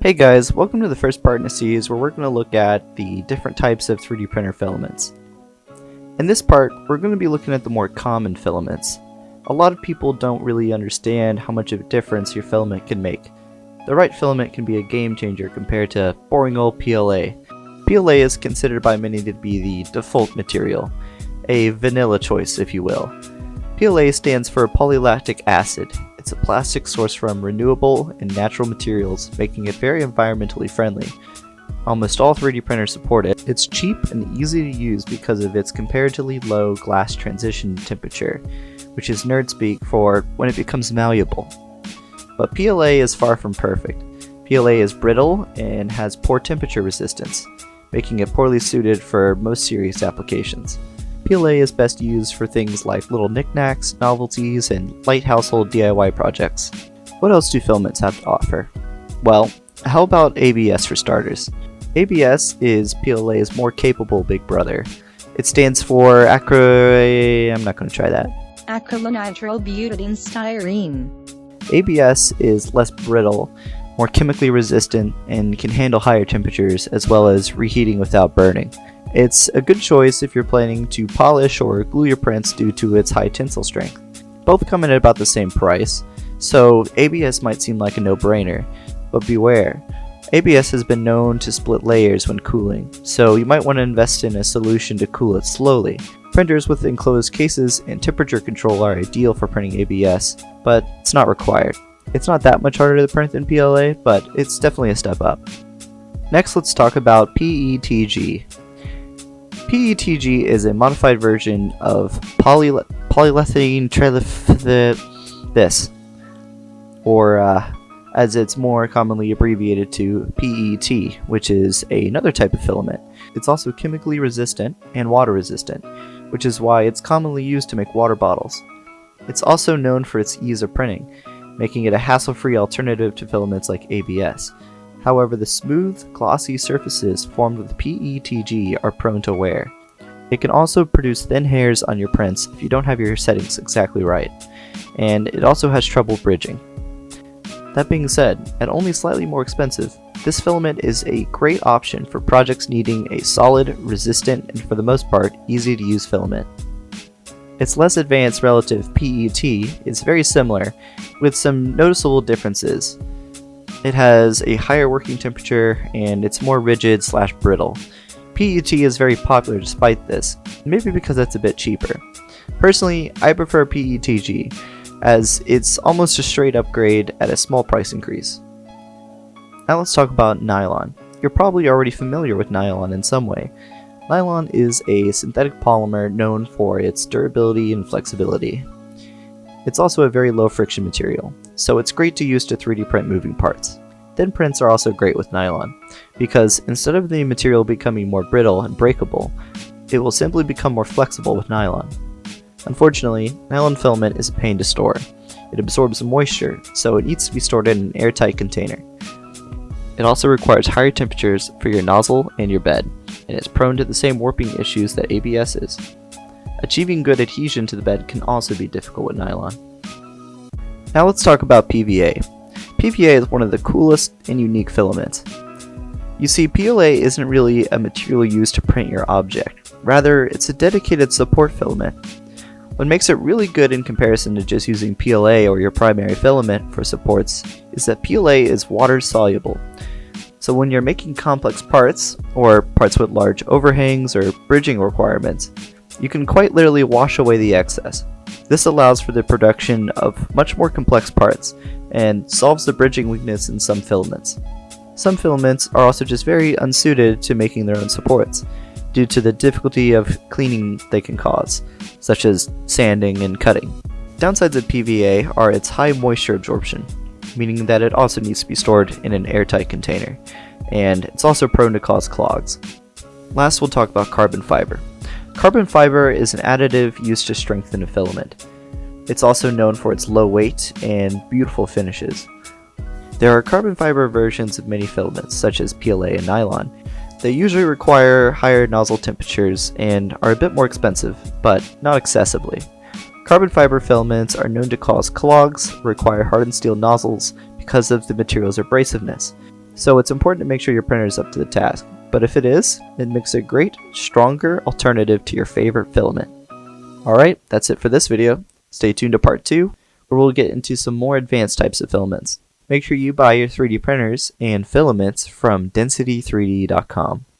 Hey guys, welcome to the first part in a series where we're going to look at the different types of 3D printer filaments. In this part, we're going to be looking at the more common filaments. A lot of people don't really understand how much of a difference your filament can make. The right filament can be a game changer compared to boring old PLA. PLA is considered by many to be the default material, a vanilla choice if you will. PLA stands for polylactic acid. It's a plastic sourced from renewable and natural materials, making it very environmentally friendly. Almost all 3D printers support it. It's cheap and easy to use because of its comparatively low glass transition temperature, which is nerd speak for when it becomes malleable. But PLA is far from perfect. PLA is brittle and has poor temperature resistance, making it poorly suited for most serious applications. PLA is best used for things like little knickknacks, novelties, and light household DIY projects. What else do filaments have to offer? Well, how about ABS for starters? ABS is PLA's more capable big brother. It stands for I'm not going to try that. Acrylonitrile-butadiene-styrene. ABS is less brittle, more chemically resistant, and can handle higher temperatures as well as reheating without burning. It's a good choice if you're planning to polish or glue your prints due to its high tensile strength. Both come in at about the same price, so ABS might seem like a no-brainer, but beware. ABS has been known to split layers when cooling, so you might want to invest in a solution to cool it slowly. Printers with enclosed cases and temperature control are ideal for printing ABS, but it's not required. It's not that much harder to print than PLA, but it's definitely a step up. Next, let's talk about PETG. PETG is a modified version of polyethylene as it's more commonly abbreviated to PET, which is another type of filament. It's also chemically resistant and water resistant, which is why it's commonly used to make water bottles. It's also known for its ease of printing, making it a hassle-free alternative to filaments like ABS. However, the smooth, glossy surfaces formed with PETG are prone to wear. It can also produce thin hairs on your prints if you don't have your settings exactly right, and it also has trouble bridging. That being said, at only slightly more expensive, this filament is a great option for projects needing a solid, resistant, and for the most part, easy to use filament. It's less advanced relative PET is very similar, with some noticeable differences. It has a higher working temperature and it's more rigid/brittle. PET is very popular despite this, maybe because it's a bit cheaper. Personally, I prefer PETG, as it's almost a straight upgrade at a small price increase. Now let's talk about nylon. You're probably already familiar with nylon in some way. Nylon is a synthetic polymer known for its durability and flexibility. It's also a very low friction material, so it's great to use to 3D print moving parts. Thin prints are also great with nylon, because instead of the material becoming more brittle and breakable, it will simply become more flexible with nylon. Unfortunately, nylon filament is a pain to store. It absorbs moisture, so it needs to be stored in an airtight container. It also requires higher temperatures for your nozzle and your bed, and is prone to the same warping issues that ABS is. Achieving good adhesion to the bed can also be difficult with nylon. Now let's talk about PVA. PVA is one of the coolest and unique filaments. You see, PLA isn't really a material used to print your object. Rather, it's a dedicated support filament. What makes it really good in comparison to just using PLA or your primary filament for supports is that PLA is water soluble. So when you're making complex parts, or parts with large overhangs or bridging requirements, you can quite literally wash away the excess. This allows for the production of much more complex parts, and solves the bridging weakness in some filaments. Some filaments are also just very unsuited to making their own supports, due to the difficulty of cleaning they can cause, such as sanding and cutting. Downsides of PVA are its high moisture absorption, meaning that it also needs to be stored in an airtight container, and it's also prone to cause clogs. Last, we'll talk about carbon fiber. Carbon fiber is an additive used to strengthen a filament. It's also known for its low weight and beautiful finishes. There are carbon fiber versions of many filaments, such as PLA and nylon. They usually require higher nozzle temperatures and are a bit more expensive, but not excessively. Carbon fiber filaments are known to cause clogs, require hardened steel nozzles because of the material's abrasiveness. So it's important to make sure your printer is up to the task, but if it is, it makes a great, stronger alternative to your favorite filament. Alright, that's it for this video. Stay tuned to part 2, where we'll get into some more advanced types of filaments. Make sure you buy your 3D printers and filaments from density3d.com.